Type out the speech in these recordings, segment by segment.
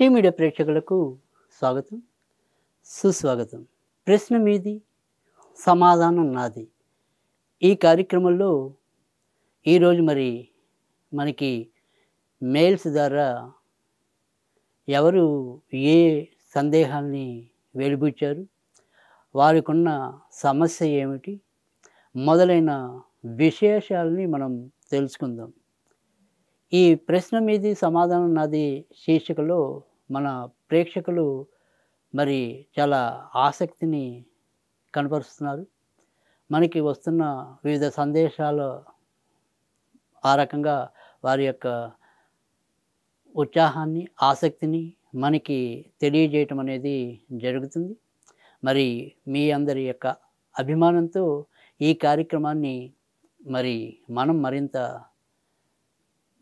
Tea media ప్రేక్షకులకు స్వాగతం, సుస్వాగతం. ప్రశ్న మీది, సమాధానం నాది. ఈ కార్యక్రమంలో ఈరోజు మనకి మెయిల్స్ ద్వారా ఎవరు ఏ సందేహాల్ని వెలిబుచ్చారు, వారికున్న సమస్య ఏమిటి, మొదలైన విశేషాలని మనం తెలుసుకుందాం. ఈ ప్రశ్న మీది సమాధానం నాది శీర్షికలో మన ప్రేక్షకులు చాలా ఆసక్తిని కనపరుస్తున్నారు. మనకి వస్తున్న వివిధ సందేశాలు ఆ రకంగా వారి యొక్క ఉత్సాహాన్ని, ఆసక్తిని మనకి తెలియజేయటం అనేది జరుగుతుంది. మీ అందరి యొక్క అభిమానంతో ఈ కార్యక్రమాన్ని మనం మరింత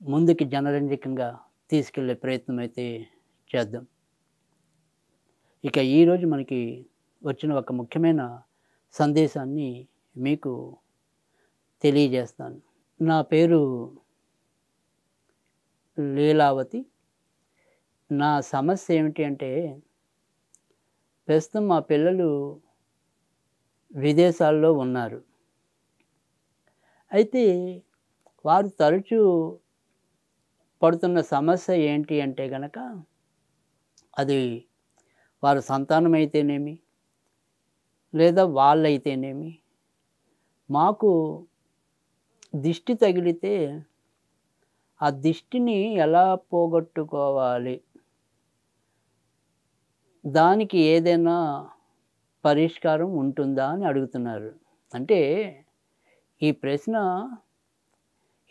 ముందుకి జనరంజకంగా తీసుకెళ్లే ప్రయత్నం అయితే చేద్దాం. ఇక ఈరోజు మనకి వచ్చిన ఒక ముఖ్యమైన సందేశాన్ని మీకు తెలియజేస్తాను. నా పేరు లీలావతి. నా సమస్య ఏమిటి అంటే, ప్రస్తుతం మా పిల్లలు విదేశాల్లో ఉన్నారు. అయితే వారు తరచూ పడుతున్న సమస్య ఏంటి అంటే గనక, అది వారి సంతానం అయితేనేమి, లేదా వాళ్ళైతేనేమి, మాకు దిష్టి తగిలితే ఆ దిష్టిని ఎలా పోగొట్టుకోవాలి, దానికి ఏదైనా పరిష్కారం ఉంటుందా అని అడుగుతున్నారు. అంటే ఈ ప్రశ్న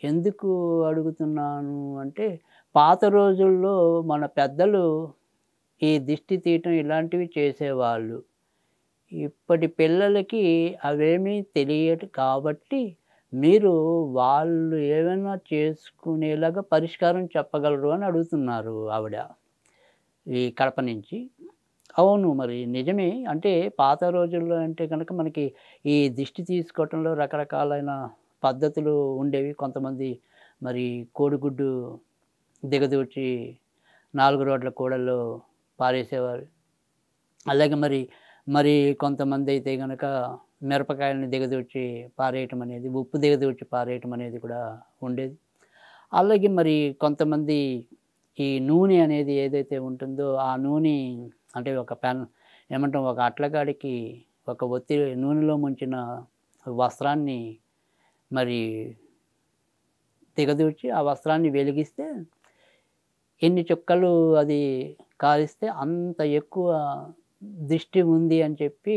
ఎందుకు అడుగుతున్నాను అంటే, పాత రోజుల్లో మన పెద్దలు ఈ దిష్టి తీయటం ఇలాంటివి చేసేవాళ్ళు. ఇప్పటి పిల్లలకి అవేమీ తెలియదు కాబట్టి మీరు వాళ్ళు ఏమైనా చేసుకునేలాగా పరిష్కారం చెప్పగలరు అని అడుగుతున్నారు ఆవిడ, ఈ కడప నుంచి. అవును, నిజమే. అంటే పాత రోజుల్లో అంటే కనుక మనకి ఈ దిష్టి తీసుకోవటంలో రకరకాలైన పద్ధతులు ఉండేవి. కొంతమంది కోడిగుడ్డు దిగదూర్చి 4 రోడ్ల కూడల్లో పారేసేవారు. అలాగే కొంతమంది అయితే గనక మిరపకాయలని దిగదూర్చి పారేయటం అనేది, ఉప్పు దిగదూర్చి పారేయటం అనేది కూడా ఉండేది. అలాగే కొంతమంది ఈ నూనె అనేది ఏదైతే ఉంటుందో, ఆ నూనె అంటే ఒక అట్లగాడికి ఒక ఒత్తి నూనెలో ముంచిన వస్త్రాన్ని దిగదూర్చి ఆ వస్త్రాన్ని వెలిగిస్తే ఎన్ని చుక్కలు అది కాలిస్తే అంత ఎక్కువ దిష్టి ఉంది అని చెప్పి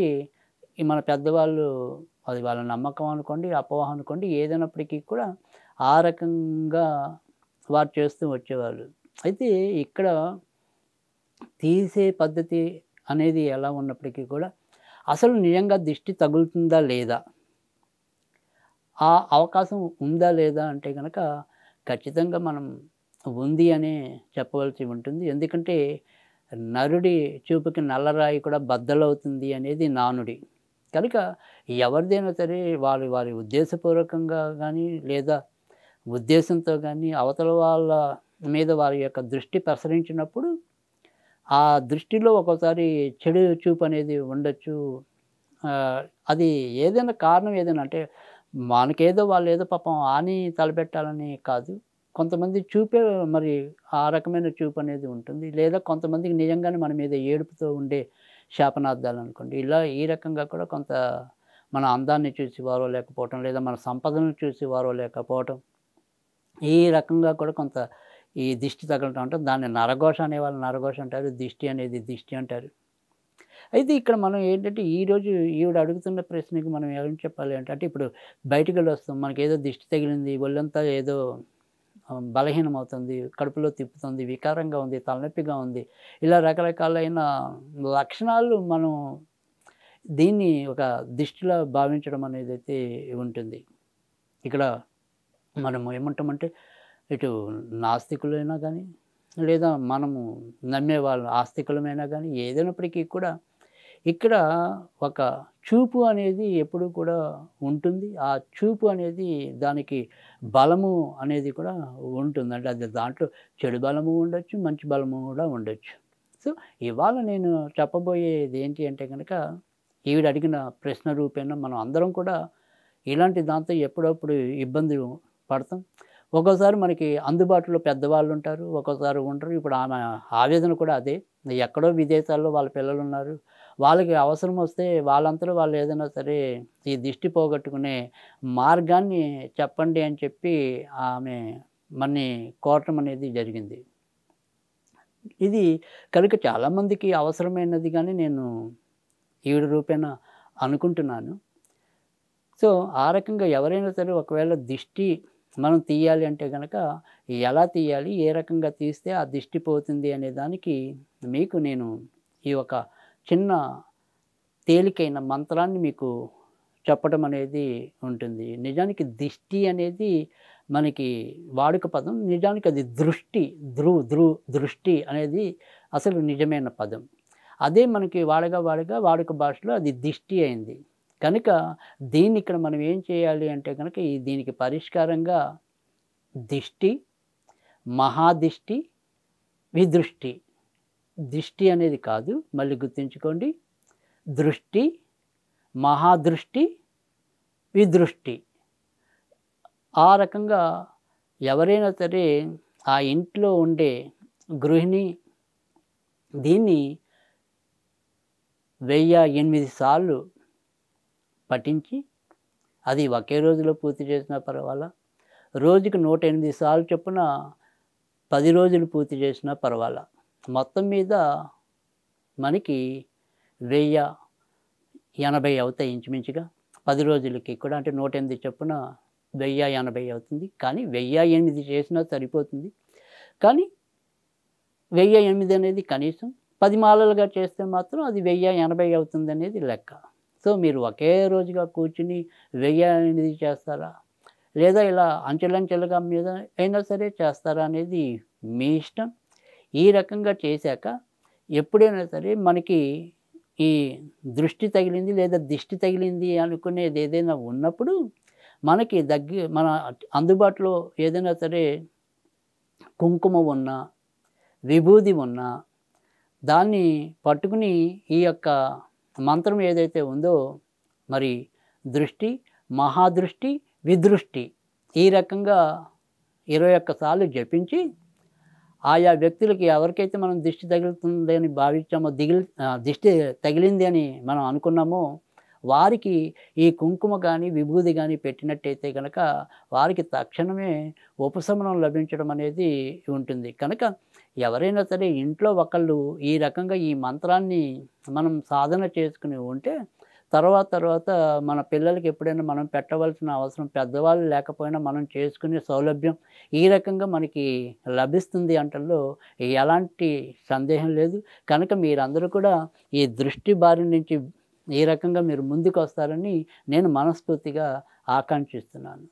మన పెద్దవాళ్ళు, అది వాళ్ళ నమ్మకం అనుకోండి, అపోహ అనుకోండి, ఏదైనప్పటికీ కూడా ఆ రకంగా వారు చేస్తూ వచ్చేవాళ్ళు. అయితే ఇక్కడ తీసే పద్ధతి అనేది ఎలా ఉన్నప్పటికీ కూడా అసలు నిజంగా దిష్టి తగులుతుందా లేదా, ఆ అవకాశం ఉందా లేదా అంటే కనుక ఖచ్చితంగా మనం ఉంది అనే చెప్పవలసి ఉంటుంది. ఎందుకంటే నరుడి చూపుకి నల్లరాయి కూడా బద్దలవుతుంది అనేది నానుడి. కనుక ఎవరిదైనా సరే వారి వారి ఉద్దేశపూర్వకంగా కానీ, లేదా ఉద్దేశంతో కానీ అవతల వాళ్ళ మీద వారి యొక్క దృష్టి ప్రసరించినప్పుడు ఆ దృష్టిలో ఒక్కోసారి చెడు చూపు అనేది ఉండొచ్చు. అది ఏదైనా కారణం ఏదైనా అంటే మనకేదో వాళ్ళేదో పాపం హాని తలపెట్టాలని కాదు. కొంతమంది చూపే ఆ రకమైన చూపు అనేది ఉంటుంది. లేదా కొంతమందికి నిజంగానే మన మీద ఏడుపుతో ఉండే శాపనార్థాలనుకోండి. ఈ రకంగా కూడా కొంత మన అందాన్ని చూసేవారో లేకపోవటం, లేదా మన సంపదను చూసేవారో లేకపోవటం, ఈ రకంగా కూడా కొంత ఈ దిష్టి తగలటం అంటే దాన్ని నరఘోష అనేవాళ్ళు నరఘోష అంటారు, దిష్టి అనేది దిష్టి అంటారు. అయితే ఇక్కడ మనం ఏంటంటే, ఈరోజు ఈవిడ అడుగుతున్న ప్రశ్నకి మనం ఏం చెప్పాలి అంటే ఇప్పుడు బయటికెళ్ళొస్తాం, మనకేదో దిష్టి తగిలింది, ఒళ్ళంతా ఏదో బలహీనమవుతుంది, కడుపులో తిప్పుతుంది, వికారంగా ఉంది, తలనొప్పిగా ఉంది, ఇలా రకరకాలైన లక్షణాలు మనం దీన్ని ఒక దిష్టిలా భావించడం అనేదైతే ఉంటుంది. ఇక్కడ మనము ఏమంటామంటే, ఇటు నాస్తికులైనా కానీ, లేదా మనము నమ్మేవాళ్ళు ఆస్తికులమైనా కానీ, ఏదైనప్పటికీ కూడా ఇక్కడ ఒక చూపు అనేది ఎప్పుడూ కూడా ఉంటుంది. ఆ చూపు అనేది దానికి బలము అనేది కూడా ఉంటుంది. అంటే అది దాంట్లో చెడు బలము ఉండొచ్చు, మంచి బలము కూడా ఉండొచ్చు. సో, ఇవాళ నేను చెప్పబోయేది ఏంటి అంటే గనక, ఈవిడ అడిగిన ప్రశ్న రూపేణా మనం అందరం కూడా ఇలాంటి దాంతో ఎప్పుడప్పుడు ఇబ్బంది పడతాం. ఒక్కోసారి మనకి అందుబాటులో పెద్దవాళ్ళుంటారు. ఒక్కోసారి ఉండరు. ఇప్పుడు ఆమె ఆవేదన కూడా అదే. ఎక్కడో విదేశాల్లో వాళ్ళ పిల్లలున్నారు. వాళ్ళకి అవసరం వస్తే వాళ్ళంతలో వాళ్ళు ఏదైనా సరే ఈ దిష్టి పోగొట్టుకునే మార్గాన్ని చెప్పండి అని చెప్పి ఆమె మన్ని కోరటం అనేది జరిగింది. ఇది కనుక చాలామందికి అవసరమైనదిగానే నేను ఈవిడ రూపేణా అనుకుంటున్నాను. సో, ఆ రకంగా ఎవరైనా సరే ఒకవేళ దిష్టి మనం తీయాలి అంటే గనక ఎలా తీయాలి? ఏ రకంగా తీస్తే ఆ దిష్టి పోతుంది అనే దానికి మీకు నేను ఈ ఒక చిన్న తేలికైన మంత్రాన్ని మీకు చెప్పడం అనేది ఉంటుంది. నిజానికి దిష్టి అనేది మనకి వాడుక పదం. నిజానికి అది దృష్టి, దృష్టి అనేది అసలు నిజమైన పదం. అదే మనకి వాడుక భాషలో అది దిష్టి అయింది. కనుక దీన్ని ఇక్కడ మనం ఏం చేయాలి అంటే గనక దీనికి పరిష్కారంగా దిష్టి, మహాదిష్టి, విదృష్టి. దిష్టి అనేది కాదు, మళ్ళీ గుర్తుంచుకోండి. దృష్టి, మహాదృష్టి, విదృష్టి. ఆ రకంగా ఎవరైనా సరే ఆ ఇంట్లో ఉండే గృహిణి దీన్ని 1008 సార్లు పఠించి, అది ఒకే రోజులో పూర్తి చేసినా పర్వాలా, రోజుకి 108 సార్లు చొప్పున 10 రోజులు పూర్తి చేసినా పర్వాలా. మొత్తం మీద మనకి 1080 అవుతాయి ఇంచుమించుగా. 10 రోజులకి కూడా అంటే 108 చొప్పున 1080 అవుతుంది. కానీ 1008 చేసినా సరిపోతుంది. కానీ 1008 అనేది కనీసం 10 మాలలుగా చేస్తే మాత్రం అది 1080 అవుతుందనేది లెక్క. సో, మీరు ఒకే రోజుగా కూర్చుని 1008 చేస్తారా? లేదా ఇలా అంచెలంచెలుగా మీద అయినా సరే చేస్తారా అనేది మీ ఇష్టం. ఈ రకంగా చేశాక ఎప్పుడైనా సరే మనకి ఈ దృష్టి తగిలింది లేదా దిష్టి తగిలింది అనుకునేది ఏదైనా ఉన్నప్పుడు మనకి మన అందుబాటులో ఏదైనా సరే కుంకుమ ఉన్నా, విభూది ఉన్నా దాన్ని పట్టుకుని ఈ యొక్క మంత్రం ఏదైతే ఉందో మరి దృష్టి, మహాదృష్టి, విదృష్టి ఈ రకంగా 21 సార్లు జపించి ఆయా వ్యక్తులకి ఎవరికైతే మనం దిష్టి తగులుతుంది అని భావించామో దిష్టి తగిలింది అని మనం అనుకున్నామో వారికి ఈ కుంకుమ కానీ విభూది కానీ పెట్టినట్టయితే కనుక వారికి తక్షణమే ఉపశమనం లభించడం అనేది ఉంటుంది. కనుక ఎవరైనా సరే ఇంట్లో ఒకళ్ళు ఈ రకంగా ఈ మంత్రాన్ని మనం సాధన చేసుకుని ఉంటే తర్వాత మన పిల్లలకి ఎప్పుడైనా మనం పెట్టవలసిన అవసరం పెద్దవాళ్ళు లేకపోయినా మనం చేసుకునే సౌలభ్యం ఈ రకంగా మనకి లభిస్తుంది అంటల్లో ఎలాంటి సందేహం లేదు. కనుక మీరందరూ కూడా ఈ దృష్టి బారి నుంచి ఈ రకంగా మీరు ముందుకు వస్తారని నేను మనస్ఫూర్తిగా ఆకాంక్షిస్తున్నాను.